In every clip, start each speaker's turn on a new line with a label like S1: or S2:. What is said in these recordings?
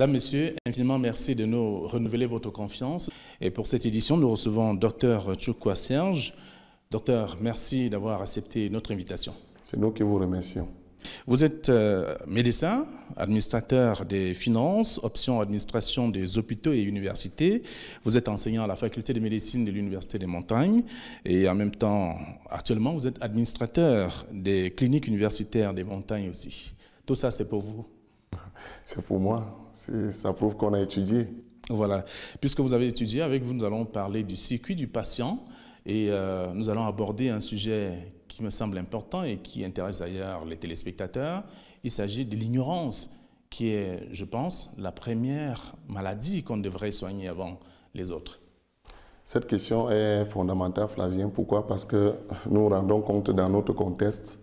S1: Mesdames, Messieurs, infiniment merci de nous renouveler votre confiance. Et pour cette édition, nous recevons Dr Tchoukwa Serge. Docteur, merci d'avoir accepté notre invitation.
S2: C'est nous qui vous remercions.
S1: Vous êtes médecin, administrateur des finances, option administration des hôpitaux et universités. Vous êtes enseignant à la faculté de médecine de l'Université des Montagnes et en même temps, actuellement, vous êtes administrateur des cliniques universitaires des Montagnes aussi. Tout ça, c'est pour vous?
S2: C'est pour moi. Ça prouve qu'on a étudié.
S1: Voilà. Puisque vous avez étudié, avec vous, nous allons parler du circuit du patient et nous allons aborder un sujet qui me semble important et qui intéresse d'ailleurs les téléspectateurs. Il s'agit de l'ignorance, qui est, je pense, la première maladie qu'on devrait soigner avant les autres.
S2: Cette question est fondamentale, Flavien. Pourquoi? Parce que nous rendons compte dans notre contexte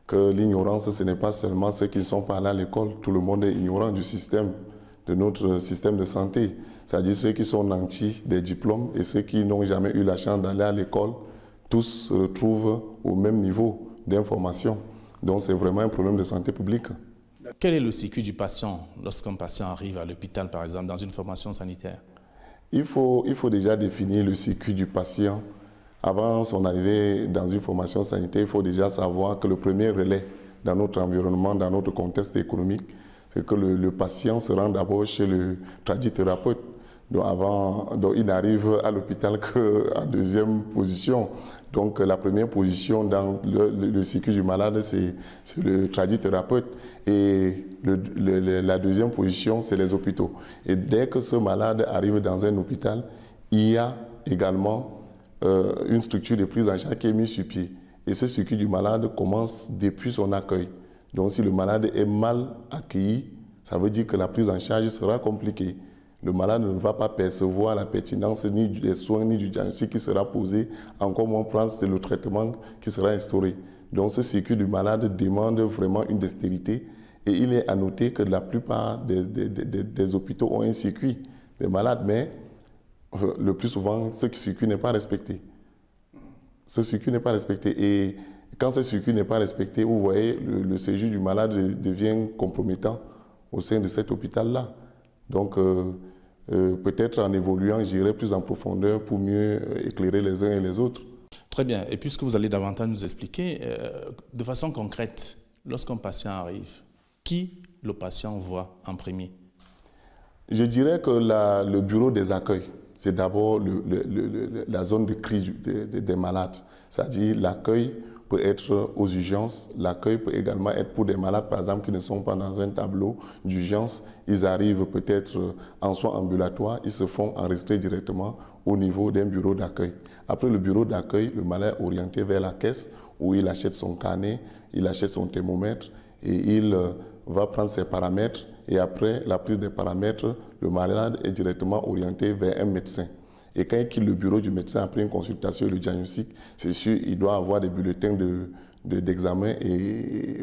S2: que l'ignorance, ce n'est pas seulement ceux qui ne sont pas allés à l'école. Tout le monde est ignorant du système, de notre système de santé. C'est-à-dire ceux qui sont nantis des diplômes et ceux qui n'ont jamais eu la chance d'aller à l'école. Tous se retrouvent au même niveau d'information. Donc c'est vraiment un problème de santé publique.
S1: Quel est le circuit du patient lorsqu'un patient arrive à l'hôpital, par exemple, dans une formation sanitaire?
S2: Il faut déjà définir le circuit du patient. Avant son arrivée dans une formation sanitaire, il faut déjà savoir que le premier relais dans notre environnement, dans notre contexte économique, c'est que le patient se rend d'abord chez le tradithérapeute. Donc il n'arrive à l'hôpital qu'en deuxième position. Donc la première position dans le circuit du malade, c'est le tradithérapeute. Et la deuxième position, c'est les hôpitaux. Et dès que ce malade arrive dans un hôpital, il y a également une structure de prise en charge qui est mise sur pied. Et ce circuit du malade commence depuis son accueil. Donc si le malade est mal accueilli, ça veut dire que la prise en charge sera compliquée. Le malade ne va pas percevoir la pertinence ni des soins ni du diagnostic qui sera posé, encore moins prendre le traitement qui sera instauré. Donc ce circuit du malade demande vraiment une dextérité et il est à noter que la plupart des hôpitaux ont un circuit des malades, mais le plus souvent, ce circuit n'est pas respecté. Ce circuit n'est pas respecté et quand ce circuit n'est pas respecté, vous voyez, le séjour du malade devient compromettant au sein de cet hôpital-là. Donc, peut-être en évoluant, j'irai plus en profondeur pour mieux éclairer les uns et les autres.
S1: Très bien. Et puisque vous allez davantage nous expliquer, de façon concrète, lorsqu'un patient arrive, qui le patient voit en premier?
S2: Je dirais que le bureau des accueils, c'est d'abord la zone de cri des malades. C'est-à-dire l'accueil peut être aux urgences. L'accueil peut également être pour des malades, par exemple, qui ne sont pas dans un tableau d'urgence. Ils arrivent peut-être en soins ambulatoires, ils se font enregistrer directement au niveau d'un bureau d'accueil. Après le bureau d'accueil, le malade est orienté vers la caisse où il achète son carnet, il achète son thermomètre et il va prendre ses paramètres. Et après la prise des paramètres, le malade est directement orienté vers un médecin. Et quand il quitte le bureau du médecin après une consultation et le diagnostic, c'est sûr, il doit avoir des bulletins d'examen et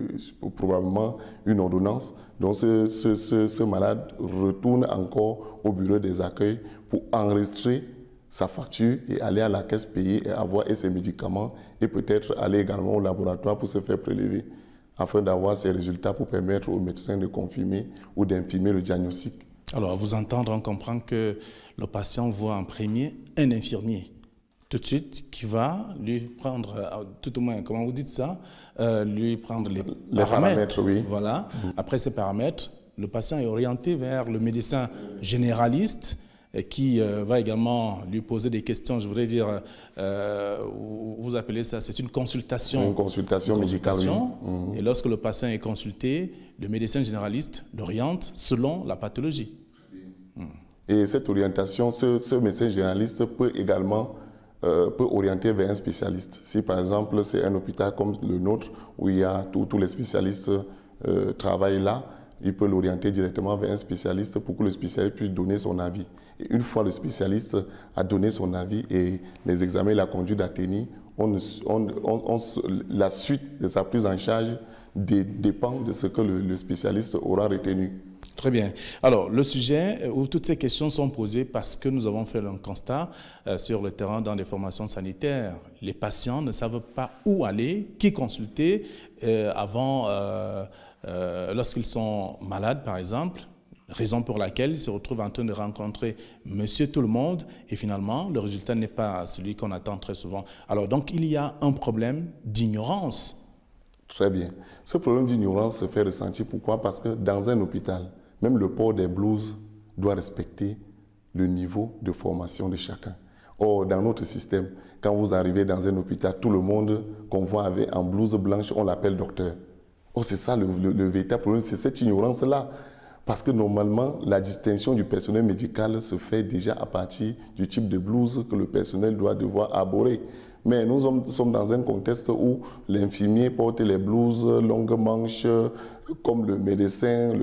S2: probablement une ordonnance. Donc ce malade retourne encore au bureau des accueils pour enregistrer sa facture et aller à la caisse payer et avoir ses médicaments et peut-être aller également au laboratoire pour se faire prélever afin d'avoir ses résultats pour permettre au médecin de confirmer ou d'infirmer le diagnostic.
S1: Alors, à vous entendre, on comprend que le patient voit en premier un infirmier, tout de suite, qui va lui prendre, tout au moins, comment vous dites ça, lui prendre les paramètres.
S2: Oui.
S1: Voilà. Après ces paramètres, le patient est orienté vers le médecin généraliste qui va également lui poser des questions, je voudrais dire, vous appelez ça, c'est une consultation.
S2: Une consultation médicale, oui.
S1: Et lorsque le patient est consulté, le médecin généraliste l'oriente selon la pathologie.
S2: Et cette orientation, ce médecin généraliste peut également orienter vers un spécialiste. Si par exemple c'est un hôpital comme le nôtre où il y a tous les spécialistes travaillent là, il peut l'orienter directement vers un spécialiste pour que le spécialiste puisse donner son avis. Et une fois le spécialiste a donné son avis et les examens et la conduite a tenu, la suite de sa prise en charge dépend de ce que le spécialiste aura retenu.
S1: Très bien. Alors, le sujet où toutes ces questions sont posées parce que nous avons fait un constat sur le terrain dans des formations sanitaires. Les patients ne savent pas où aller, qui consulter avant, lorsqu'ils sont malades, par exemple. Raison pour laquelle il se retrouve en train de rencontrer monsieur tout le monde et finalement, le résultat n'est pas celui qu'on attend très souvent. Alors donc, il y a un problème d'ignorance.
S2: Très bien. Ce problème d'ignorance se fait ressentir. Pourquoi? Parce que dans un hôpital, même le port des blouses doit respecter le niveau de formation de chacun. Or, dans notre système, quand vous arrivez dans un hôpital, tout le monde qu'on voit en blouse blanche, on l'appelle docteur. Or, c'est ça le véritable problème, c'est cette ignorance-là. Parce que normalement, la distinction du personnel médical se fait déjà à partir du type de blouse que le personnel doit devoir arborer. Mais nous sommes dans un contexte où l'infirmier porte les blouses longues manches, comme le médecin,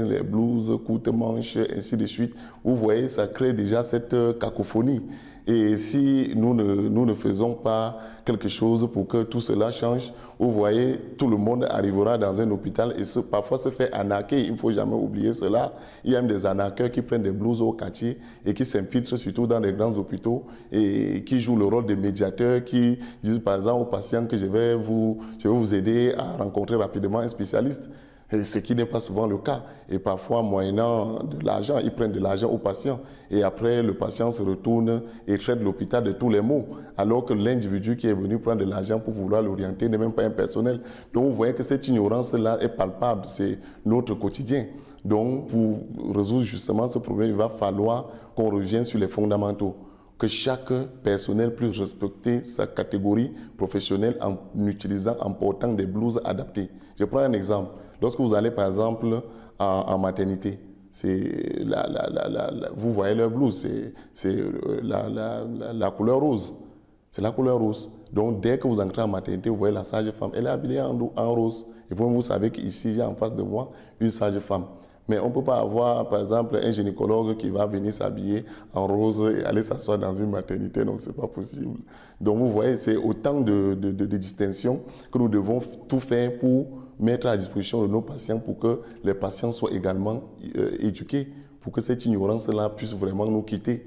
S2: les blouses courtes manches, ainsi de suite. Vous voyez, ça crée déjà cette cacophonie. Et si nous ne faisons pas quelque chose pour que tout cela change, vous voyez, tout le monde arrivera dans un hôpital et parfois se fait arnaquer. Il ne faut jamais oublier cela. Il y a même des arnaqueurs qui prennent des blouses au quartier et qui s'infiltrent surtout dans les grands hôpitaux et qui jouent le rôle de médiateurs, qui disent par exemple aux patients que je vais vous aider à rencontrer rapidement un spécialiste. Ce qui n'est pas souvent le cas. Et parfois, moyennant de l'argent, ils prennent de l'argent aux patients. Et après, le patient se retourne et traite l'hôpital de tous les maux. Alors que l'individu qui est venu prendre de l'argent pour vouloir l'orienter n'est même pas un personnel. Donc, vous voyez que cette ignorance-là est palpable. C'est notre quotidien. Donc, pour résoudre justement ce problème, il va falloir qu'on revienne sur les fondamentaux. Que chaque personnel puisse respecter sa catégorie professionnelle en utilisant, en portant des blouses adaptées. Je prends un exemple. Lorsque vous allez par exemple en maternité, vous voyez leur blouse, c'est la couleur rose. C'est la couleur rose. Donc dès que vous entrez en maternité, vous voyez la sage-femme, elle est habillée en rose. Et vous savez qu'ici, j'ai en face de moi une sage-femme. Mais on ne peut pas avoir, par exemple, un gynécologue qui va venir s'habiller en rose et aller s'asseoir dans une maternité. Donc, ce n'est pas possible. Donc, vous voyez, c'est autant de distinctions que nous devons tout faire pour mettre à disposition de nos patients pour que les patients soient également éduqués, pour que cette ignorance-là puisse vraiment nous quitter.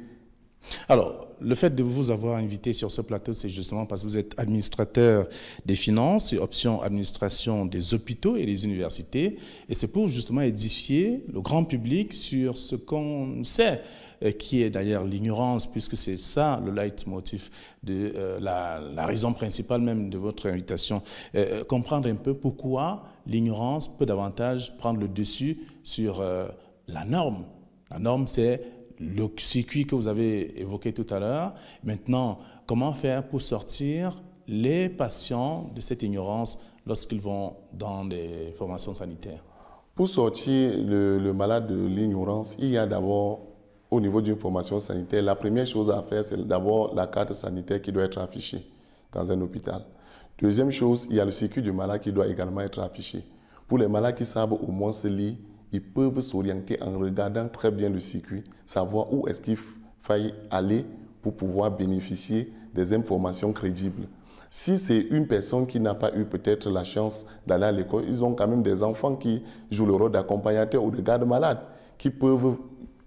S1: Alors, le fait de vous avoir invité sur ce plateau, c'est justement parce que vous êtes administrateur des finances et option administration des hôpitaux et des universités. Et c'est pour justement édifier le grand public sur ce qu'on sait, qui est d'ailleurs l'ignorance, puisque c'est ça le leitmotiv de la raison principale même de votre invitation. Comprendre un peu pourquoi l'ignorance peut davantage prendre le dessus sur la norme. La norme, c'est le circuit que vous avez évoqué tout à l'heure. Maintenant, comment faire pour sortir les patients de cette ignorance lorsqu'ils vont dans des formations sanitaires?
S2: Pour sortir le malade de l'ignorance, il y a d'abord, au niveau d'une formation sanitaire, la première chose à faire, c'est d'abord la carte sanitaire qui doit être affichée dans un hôpital. Deuxième chose, il y a le circuit du malade qui doit également être affiché. Pour les malades qui savent au moins se lire, ils peuvent s'orienter en regardant très bien le circuit, savoir où est-ce qu'il faille aller pour pouvoir bénéficier des informations crédibles. Si c'est une personne qui n'a pas eu peut-être la chance d'aller à l'école, ils ont quand même des enfants qui jouent le rôle d'accompagnateur ou de garde-malade, qui peuvent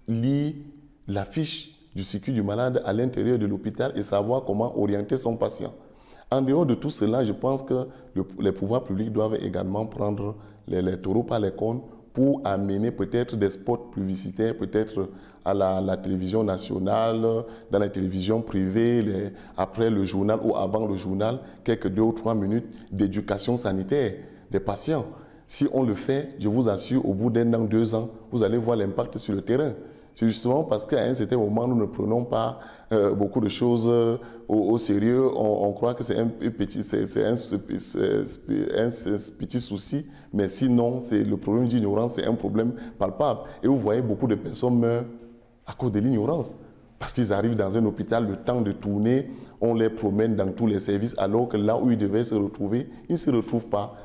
S2: lire la fiche du circuit du malade à l'intérieur de l'hôpital et savoir comment orienter son patient. En dehors de tout cela, je pense que les pouvoirs publics doivent également prendre les taureaux par les cornes pour amener peut-être des spots publicitaires, peut-être à la télévision nationale, dans la télévision privée, après le journal ou avant le journal, quelques 2 ou 3 minutes d'éducation sanitaire des patients. Si on le fait, je vous assure, au bout d'1 an, 2 ans, vous allez voir l'impact sur le terrain. C'est justement parce qu'à un certain moment, nous ne prenons pas beaucoup de choses au sérieux. On croit que c'est un petit souci, mais sinon, le problème d'ignorance, c'est un problème palpable. Et vous voyez, beaucoup de personnes meurent à cause de l'ignorance. Parce qu'ils arrivent dans un hôpital, le temps de tourner, on les promène dans tous les services, alors que là où ils devaient se retrouver, ils ne se retrouvent pas.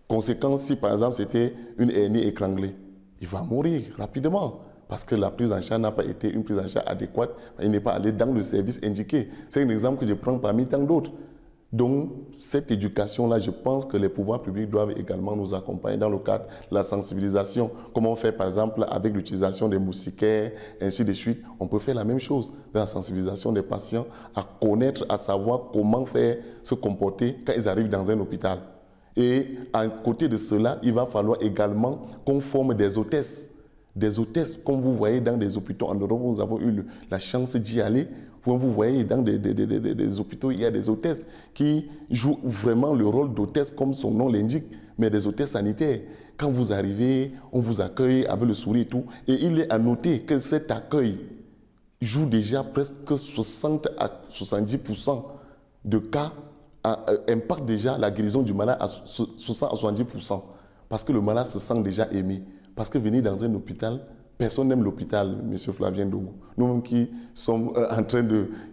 S2: Conséquence, si par exemple c'était une hernie étranglée, il va mourir rapidement. Parce que la prise en charge n'a pas été une prise en charge adéquate, il n'est pas allé dans le service indiqué. C'est un exemple que je prends parmi tant d'autres. Donc, cette éducation-là, je pense que les pouvoirs publics doivent également nous accompagner dans le cadre de la sensibilisation. Comme on fait, par exemple, avec l'utilisation des moustiquaires, ainsi de suite. On peut faire la même chose dans la sensibilisation des patients, à connaître, à savoir comment faire, se comporter quand ils arrivent dans un hôpital. Et à côté de cela, il va falloir également qu'on forme des hôtesses. Des hôtesses, comme vous voyez dans des hôpitaux en Europe, nous avons eu la chance d'y aller. Quand vous voyez dans des hôpitaux, il y a des hôtesses qui jouent vraiment le rôle d'hôtesse comme son nom l'indique, mais des hôtesses sanitaires. Quand vous arrivez, on vous accueille avec le sourire et tout. Et il est à noter que cet accueil joue déjà presque 60 à 70% de cas, impacte déjà la guérison du malade à 60 à 70%. Parce que le malade se sent déjà aimé. Parce que venir dans un hôpital, personne n'aime l'hôpital, M. Flavien Ndongo. Nous-mêmes qui sommes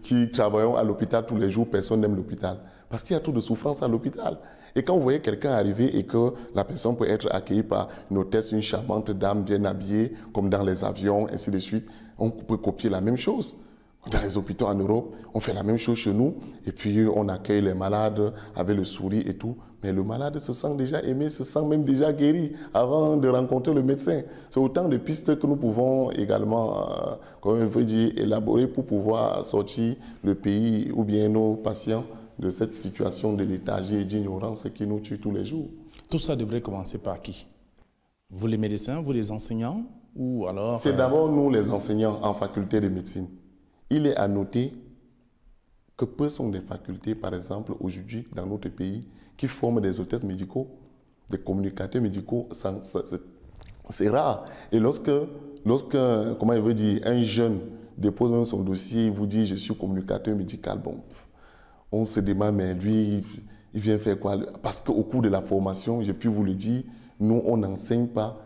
S2: qui travaillons à l'hôpital tous les jours, personne n'aime l'hôpital. Parce qu'il y a trop de souffrance à l'hôpital. Et quand vous voyez quelqu'un arriver et que la personne peut être accueillie par une hôtesse, une charmante dame bien habillée, comme dans les avions, ainsi de suite, on peut copier la même chose. Dans les hôpitaux en Europe, on fait la même chose chez nous. Et puis, on accueille les malades avec le sourire et tout. Mais le malade se sent déjà aimé, se sent même déjà guéri avant de rencontrer le médecin. C'est autant de pistes que nous pouvons également, comme je veux dire, élaborer pour pouvoir sortir le pays ou bien nos patients de cette situation de léthargie et d'ignorance qui nous tue tous les jours.
S1: Tout ça devrait commencer par qui? Vous les médecins, vous les enseignants ou alors...
S2: C'est d'abord nous les enseignants en faculté de médecine. Il est à noter que peu sont des facultés, par exemple, aujourd'hui, dans notre pays, qui forment des hôtesses médicaux, des communicateurs médicaux. C'est rare. Et lorsque, comment je veux dire, un jeune dépose même son dossier, il vous dit « je suis communicateur médical », bon, on se demande, mais lui, il vient faire quoi? Parce qu'au cours de la formation, j'ai pu vous le dire, nous, on n'enseigne pas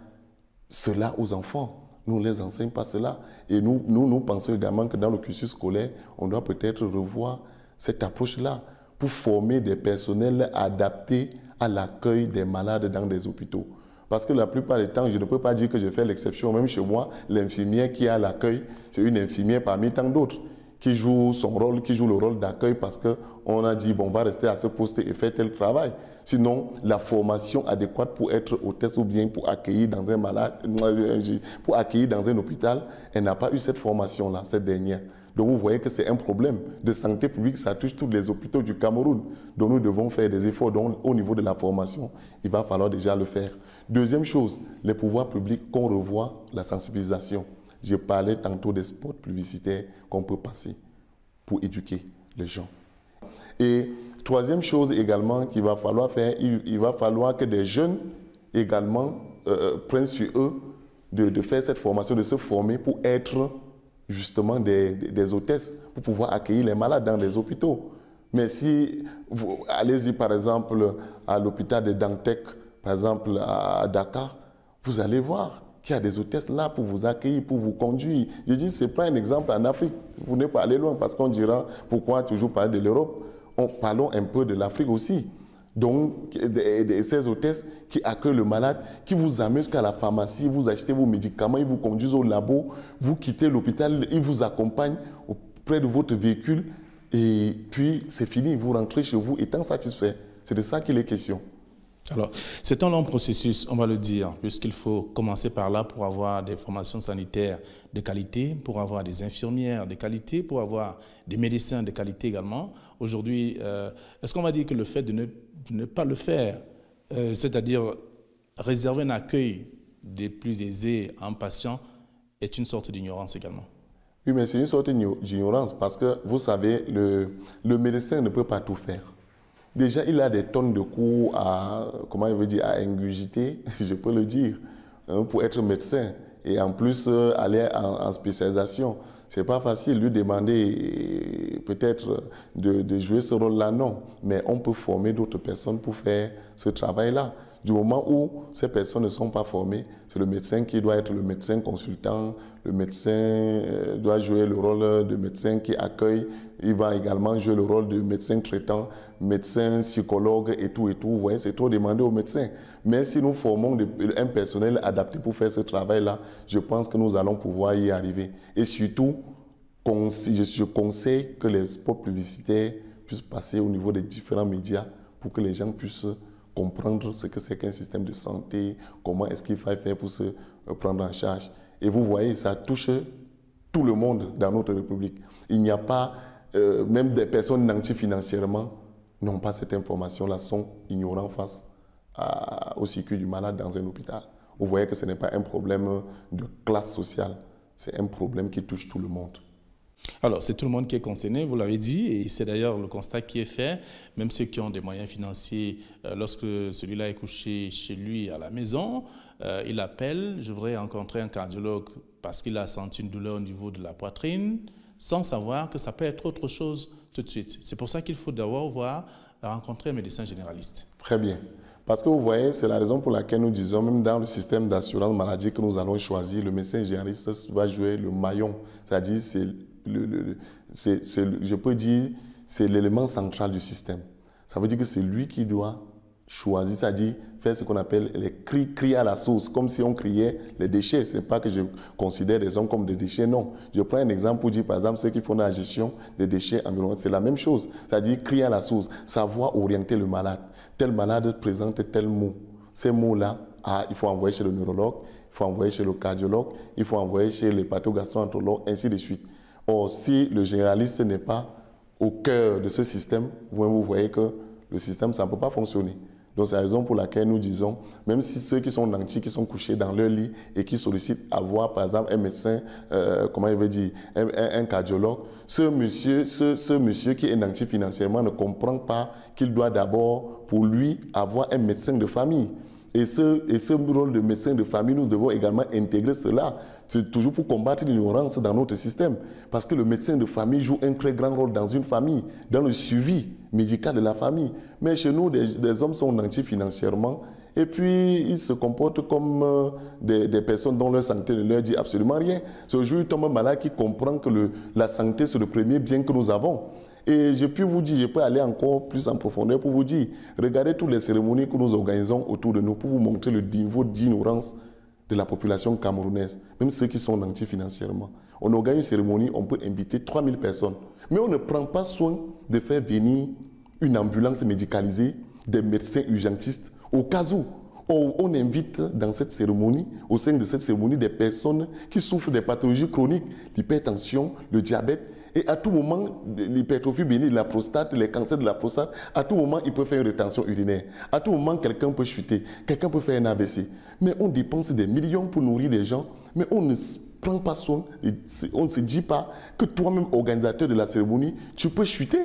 S2: cela aux enfants. Nous ne les enseigne pas cela. Et nous pensons également que dans le cursus scolaire, on doit peut-être revoir cette approche-là pour former des personnels adaptés à l'accueil des malades dans des hôpitaux. Parce que la plupart du temps, je ne peux pas dire que je fais l'exception. Même chez moi, l'infirmière qui est à l'accueil, c'est une infirmière parmi tant d'autres qui joue son rôle, qui joue le rôle d'accueil parce qu'on a dit, bon, on va rester à ce poste et faire tel travail. Sinon, la formation adéquate pour être hôtesse ou bien pour accueillir dans un malade, pour accueillir dans un hôpital, elle n'a pas eu cette formation-là, cette dernière. Donc vous voyez que c'est un problème de santé publique, ça touche tous les hôpitaux du Cameroun. Donc nous devons faire des efforts. Donc au niveau de la formation, il va falloir déjà le faire. Deuxième chose, les pouvoirs publics qu'on revoie la sensibilisation. J'ai parlé tantôt des spots publicitaires qu'on peut passer pour éduquer les gens. Et troisième chose également qu'il va falloir faire, il va falloir que des jeunes également prennent sur eux de faire cette formation, de se former pour être justement des hôtesses, pour pouvoir accueillir les malades dans les hôpitaux. Mais si vous allez-y par exemple à l'hôpital de Dantec, par exemple à Dakar, vous allez voir qu'il y a des hôtesses là pour vous accueillir, pour vous conduire. Je dis, ce n'est pas un exemple en Afrique. Vous n'êtes pas allé loin parce qu'on dira, pourquoi toujours parler de l'Europe? Parlons un peu de l'Afrique aussi. Donc, ces hôtesses qui accueillent le malade, qui vous amènent jusqu'à la pharmacie, vous achetez vos médicaments, ils vous conduisent au labo, vous quittez l'hôpital, ils vous accompagnent auprès de votre véhicule et puis c'est fini, vous rentrez chez vous étant satisfait. C'est de ça qu'il est question.
S1: Alors, c'est un long processus, on va le dire, puisqu'il faut commencer par là pour avoir des formations sanitaires de qualité, pour avoir des infirmières de qualité, pour avoir des médecins de qualité également. Aujourd'hui, est-ce qu'on va dire que le fait de ne pas le faire, c'est-à-dire réserver un accueil des plus aisés à un patient, est une sorte d'ignorance également?
S2: Oui, mais c'est une sorte d'ignorance parce que, vous savez, le médecin ne peut pas tout faire. Déjà, il a des tonnes de cours à, comment je veux dire, à ingurgiter, je peux le dire, hein, pour être médecin. Et en plus, aller en spécialisation. Ce n'est pas facile lui demander peut-être de jouer ce rôle-là, non. Mais on peut former d'autres personnes pour faire ce travail-là. Du moment où ces personnes ne sont pas formées, c'est le médecin qui doit être le médecin consultant, le médecin doit jouer le rôle de médecin qui accueille, il va également jouer le rôle de médecin traitant, médecin, psychologue et tout, vous voyez, c'est trop demandé aux médecins. Mais si nous formons un personnel adapté pour faire ce travail-là, je pense que nous allons pouvoir y arriver. Et surtout, je conseille que les spots publicitaires puissent passer au niveau des différents médias pour que les gens puissent comprendre ce que c'est qu'un système de santé, comment est-ce qu'il faut faire pour se prendre en charge. Et vous voyez, ça touche tout le monde dans notre République. Il n'y a pas, même des personnes nantis financièrement, n'ont pas cette information-là, sont ignorants face au circuit du malade dans un hôpital. Vous voyez que ce n'est pas un problème de classe sociale, c'est un problème qui touche tout le monde.
S1: Alors, c'est tout le monde qui est concerné, vous l'avez dit, et c'est d'ailleurs le constat qui est fait. Même ceux qui ont des moyens financiers, lorsque celui-là est couché chez lui à la maison, il appelle, je voudrais rencontrer un cardiologue parce qu'il a senti une douleur au niveau de la poitrine, sans savoir que ça peut être autre chose tout de suite. C'est pour ça qu'il faut d'abord rencontrer un médecin généraliste.
S2: Très bien. Parce que vous voyez, c'est la raison pour laquelle nous disons, même dans le système d'assurance maladie que nous allons choisir, le médecin généraliste va jouer le maillon. C'est-à-dire, je peux dire, c'est l'élément central du système. Ça veut dire que c'est lui qui doit choisir, c'est-à-dire faire ce qu'on appelle les cris à la source, comme si on criait les déchets. Ce n'est pas que je considère les hommes comme des déchets, non. Je prends un exemple pour dire, par exemple, ceux qui font la gestion des déchets environnementaux, c'est la même chose. C'est-à-dire crier à la source, savoir orienter le malade. Tel malade présente tel mot. Ces mots-là, il faut envoyer chez le neurologue, il faut envoyer chez le cardiologue, il faut envoyer chez les patho-gastro-entérologues, ainsi de suite. Or, si le généraliste n'est pas au cœur de ce système, vous voyez que le système, ça ne peut pas fonctionner. Donc, c'est la raison pour laquelle nous disons, même si ceux qui sont nantis, qui sont couchés dans leur lit et qui sollicitent avoir, par exemple, un médecin, comment il veut dire, un cardiologue, ce monsieur qui est nanti financièrement ne comprend pas qu'il doit d'abord, pour lui, avoir un médecin de famille. Et ce rôle de médecin de famille, nous devons également intégrer cela. C'est toujours pour combattre l'ignorance dans notre système. Parce que le médecin de famille joue un très grand rôle dans une famille, dans le suivi médical de la famille. Mais chez nous, des hommes sont nantis financièrement et puis ils se comportent comme des personnes dont leur santé ne leur dit absolument rien. Ce jour, il tombe un malade qui comprend que la santé, c'est le premier bien que nous avons. Et je peux aller encore plus en profondeur pour vous dire, regardez toutes les cérémonies que nous organisons autour de nous pour vous montrer le niveau d'ignorance de la population camerounaise, même ceux qui sont nantis financièrement. On organise une cérémonie, on peut inviter 3000 personnes, mais on ne prend pas soin de faire venir une ambulance médicalisée, des médecins urgentistes, au cas où on invite dans cette cérémonie, au sein de cette cérémonie, des personnes qui souffrent des pathologies chroniques, l'hypertension, le diabète, et à tout moment, l'hypertrophie bénigne de la prostate, les cancers de la prostate, à tout moment, il peut faire une rétention urinaire. À tout moment, quelqu'un peut chuter, quelqu'un peut faire un AVC. Mais on dépense des millions pour nourrir les gens, mais on ne prend pas soin, on ne se dit pas que toi-même, organisateur de la cérémonie, tu peux chuter.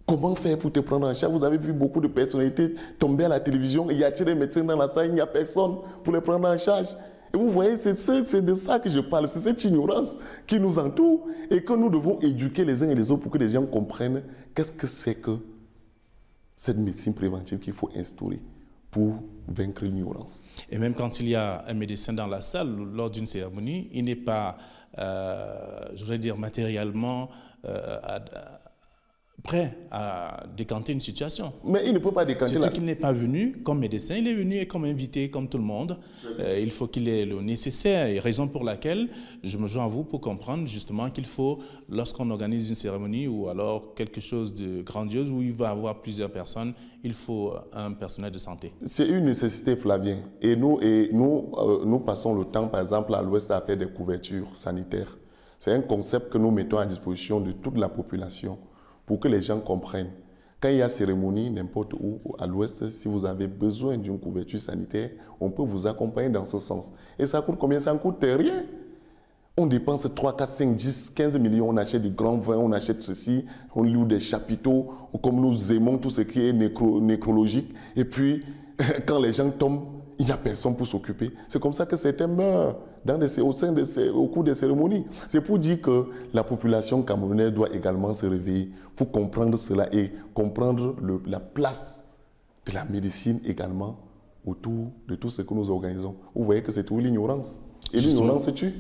S2: Comment faire pour te prendre en charge? Vous avez vu beaucoup de personnalités tomber à la télévision, il y a des médecins dans la salle, il n'y a personne pour les prendre en charge. Et vous voyez, c'est de ça que je parle, c'est cette ignorance qui nous entoure et que nous devons éduquer les uns et les autres pour que les gens comprennent qu'est-ce que c'est que cette médecine préventive qu'il faut instaurer pour vaincre l'ignorance.
S1: Et même quand il y a un médecin dans la salle, lors d'une cérémonie, il n'est pas, je voudrais dire, matériellement prêt à décanter une situation.
S2: Mais il ne peut pas décanter.
S1: Surtout qu'il n'est pas venu comme médecin, il est venu comme invité, comme tout le monde. Il faut qu'il ait le nécessaire, et raison pour laquelle je me joins à vous pour comprendre justement qu'il faut, lorsqu'on organise une cérémonie ou alors quelque chose de grandiose où il va y avoir plusieurs personnes, il faut un personnel de santé.
S2: C'est une nécessité, Flavien. Et nous passons le temps, par exemple, à l'Ouest à faire des couvertures sanitaires. C'est un concept que nous mettons à disposition de toute la population, pour que les gens comprennent. Quand il y a cérémonie, n'importe où, à l'Ouest, si vous avez besoin d'une couverture sanitaire, on peut vous accompagner dans ce sens. Et ça coûte combien? Ça ne coûte rien. On dépense 3, 4, 5, 10, 15 millions, on achète du grand vin, on achète ceci, on loue des chapiteaux, comme nous aimons tout ce qui est nécrologique. Et puis, quand les gens tombent, il n'y a personne pour s'occuper. C'est comme ça que certains meurent au cours des cérémonies. C'est pour dire que la population camerounaise doit également se réveiller pour comprendre cela et comprendre la place de la médecine également autour de tout ce que nous organisons. Vous voyez que c'est tout l'ignorance. Et l'ignorance se tue.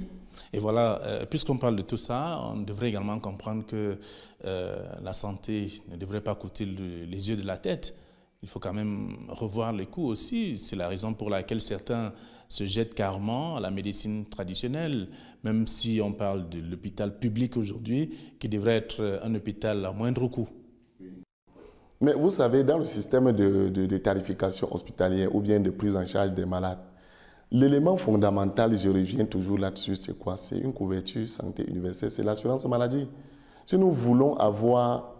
S1: Et voilà, puisqu'on parle de tout ça, on devrait également comprendre que la santé ne devrait pas coûter les yeux de la tête. Il faut quand même revoir les coûts aussi. C'est la raison pour laquelle certains se jettent carrément à la médecine traditionnelle, même si on parle de l'hôpital public aujourd'hui, qui devrait être un hôpital à moindre coût.
S2: Mais vous savez, dans le système de tarification hospitalière ou bien de prise en charge des malades, l'élément fondamental, je reviens toujours là-dessus, c'est quoi? C'est une couverture santé universelle, c'est l'assurance maladie. Si nous voulons avoir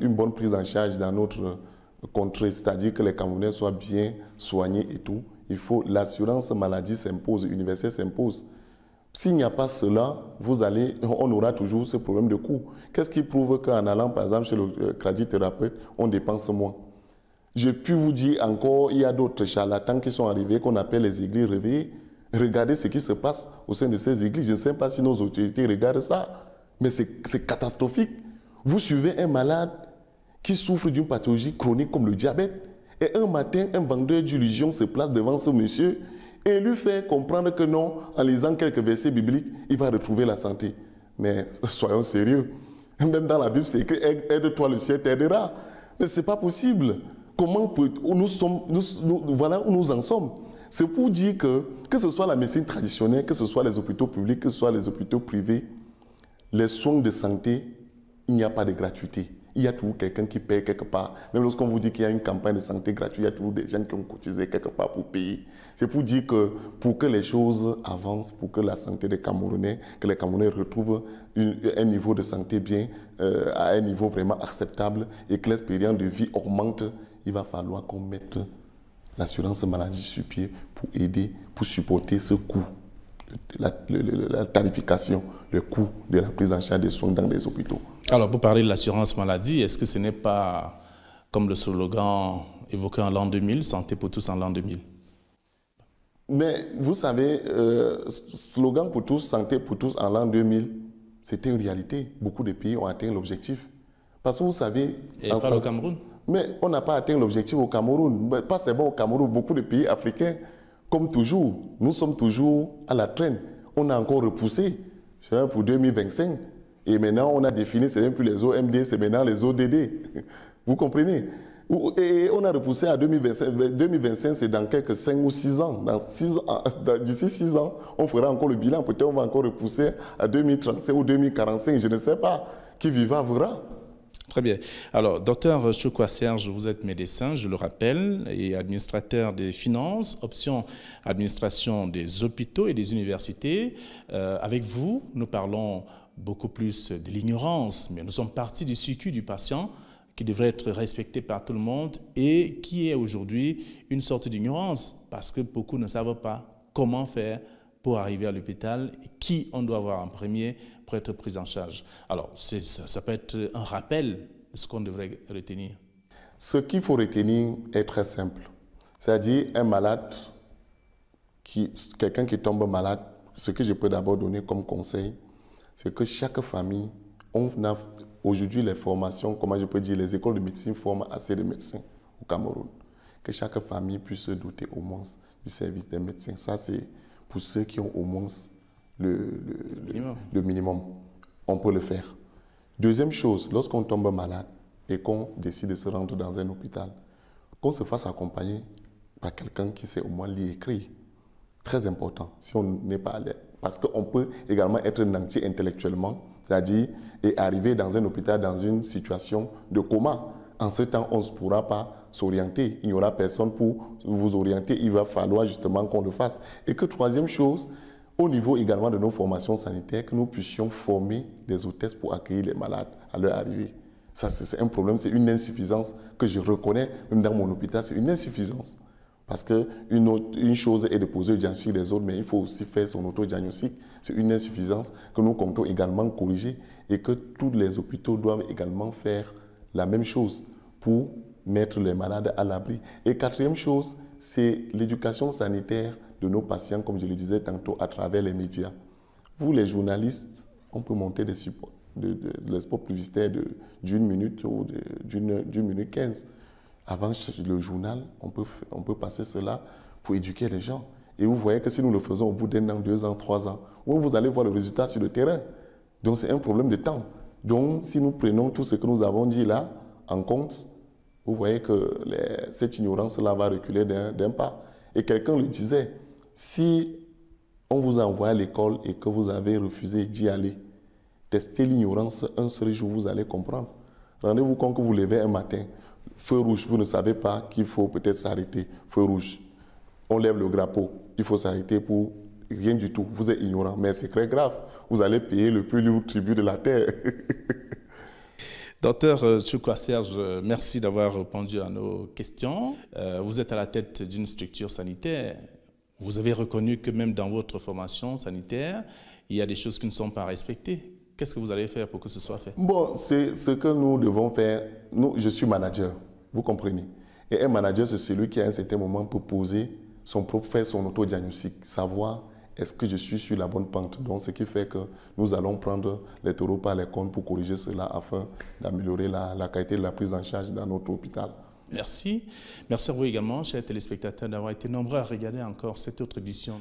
S2: une bonne prise en charge dans notre contrée, c'est-à-dire que les Camerounais soient bien soignés et tout, l'assurance maladie s'impose, universelle s'impose. S'il n'y a pas cela, on aura toujours ce problème de coût. Qu'est-ce qui prouve qu'en allant, par exemple, chez le cardiothérapeute, on dépense moins? Je puis vous dire encore, il y a d'autres charlatans qui sont arrivés, qu'on appelle les églises réveillées. Regardez ce qui se passe au sein de ces églises. Je ne sais pas si nos autorités regardent ça, mais c'est catastrophique. Vous suivez un malade qui souffre d'une pathologie chronique comme le diabète, et un matin, un vendeur d'illusions se place devant ce monsieur et lui fait comprendre que non, en lisant quelques versets bibliques, il va retrouver la santé. Mais soyons sérieux. Même dans la Bible, c'est écrit « Aide-toi, le ciel t'aidera ». Mais ce n'est pas possible. Voilà où nous en sommes. C'est pour dire que ce soit la médecine traditionnelle, que ce soit les hôpitaux publics, que ce soit les hôpitaux privés, les soins de santé, il n'y a pas de gratuité. Il y a toujours quelqu'un qui paye quelque part. Même lorsqu'on vous dit qu'il y a une campagne de santé gratuite, il y a toujours des gens qui ont cotisé quelque part pour payer. C'est pour dire que pour que les choses avancent, pour que la santé des Camerounais, que les Camerounais retrouvent un niveau de santé bien, à un niveau vraiment acceptable et que l'expérience de vie augmente, il va falloir qu'on mette l'assurance maladie sur pied pour aider, pour supporter ce coût, la tarification, le coût de la prise en charge des soins dans les hôpitaux.
S1: Alors, pour parler de l'assurance maladie, est-ce que ce n'est pas comme le slogan évoqué en l'an 2000, Santé pour tous en l'an 2000?
S2: Mais vous savez, slogan pour tous, Santé pour tous en l'an 2000, c'était une réalité. Beaucoup de pays ont atteint l'objectif. Parce que vous savez...
S1: Et pas le Cameroun?
S2: Mais on n'a pas atteint l'objectif au Cameroun. Pas seulement au Cameroun, beaucoup de pays africains, comme toujours, nous sommes toujours à la traîne. On a encore repoussé pour 2025. Et maintenant, on a défini, ce n'est plus les OMD, c'est maintenant les ODD. Vous comprenez? Et on a repoussé à 2025. 2025, c'est dans quelques 5 ou 6 ans. D'ici 6 ans, on fera encore le bilan. Peut-être on va encore repousser à 2035 ou 2045. Je ne sais pas. Qui vivra verra.
S1: Très bien. Alors, docteur Chokwa Serge, vous êtes médecin, je le rappelle, et administrateur des finances, option administration des hôpitaux et des universités. Avec vous, nous parlons beaucoup plus de l'ignorance, mais nous sommes partis du circuit du patient qui devrait être respecté par tout le monde et qui est aujourd'hui une sorte d'ignorance parce que beaucoup ne savent pas comment faire pour arriver à l'hôpital, qui on doit voir en premier pour être pris en charge. Alors, ça peut être un rappel de ce qu'on devrait retenir.
S2: Ce qu'il faut retenir est très simple. C'est-à-dire, un malade, quelqu'un qui tombe malade, ce que je peux d'abord donner comme conseil, c'est que chaque famille, on a aujourd'hui les formations, comment je peux dire, les écoles de médecine forment assez de médecins au Cameroun. Que chaque famille puisse se doter au moins du service des médecins. Ça, c'est pour ceux qui ont au moins le minimum. On peut le faire. Deuxième chose, lorsqu'on tombe malade et qu'on décide de se rendre dans un hôpital, qu'on se fasse accompagner par quelqu'un qui sait au moins lire et écrire. Très important, si on n'est pas à l'aise. Parce qu'on peut également être nanti intellectuellement, c'est-à-dire et arriver dans un hôpital dans une situation de coma. En ce temps, on ne pourra pas s'orienter. Il n'y aura personne pour vous orienter. Il va falloir justement qu'on le fasse. Et que troisième chose, au niveau également de nos formations sanitaires, que nous puissions former des hôtesses pour accueillir les malades à leur arrivée. Ça, c'est un problème, c'est une insuffisance que je reconnais, même dans mon hôpital, c'est une insuffisance. Parce qu'une chose est de poser le diagnostic des autres, mais il faut aussi faire son autodiagnostic. C'est une insuffisance que nous comptons également corriger et que tous les hôpitaux doivent également faire la même chose pour mettre les malades à l'abri. Et quatrième chose, c'est l'éducation sanitaire de nos patients, comme je le disais tantôt, à travers les médias. Vous, les journalistes, on peut monter des supports, des spots publicitaires d'une minute ou d'une minute 15. Avant le journal, on peut passer cela pour éduquer les gens. Et vous voyez que si nous le faisons au bout d'1 an, 2 ans, 3 ans, vous allez voir le résultat sur le terrain. Donc c'est un problème de temps. Donc si nous prenons tout ce que nous avons dit là en compte, vous voyez que cette ignorance-là va reculer d'un pas. Et quelqu'un le disait, si on vous envoie à l'école et que vous avez refusé d'y aller, testez l'ignorance un seul jour, vous allez comprendre. Rendez-vous compte que vous levez un matin, feu rouge, vous ne savez pas qu'il faut peut-être s'arrêter, feu rouge. On lève le drapeau, il faut s'arrêter pour rien du tout. Vous êtes ignorant, mais c'est très grave. Vous allez payer le plus lourd tribut de la terre.
S1: Docteur Tchoukwa Serge, merci d'avoir répondu à nos questions. Vous êtes à la tête d'une structure sanitaire. Vous avez reconnu que même dans votre formation sanitaire, il y a des choses qui ne sont pas respectées. Qu'est-ce que vous allez faire pour que ce soit fait?
S2: Bon, c'est ce que nous devons faire. Je suis manager, vous comprenez. Et un manager, c'est celui qui à un certain moment peut poser faire son autodiagnostic, savoir est-ce que je suis sur la bonne pente. Donc, ce qui fait que nous allons prendre les taureaux par les cornes pour corriger cela afin d'améliorer la qualité de la prise en charge dans notre hôpital.
S1: Merci. Merci à vous également, chers téléspectateurs, d'avoir été nombreux à regarder encore cette autre édition.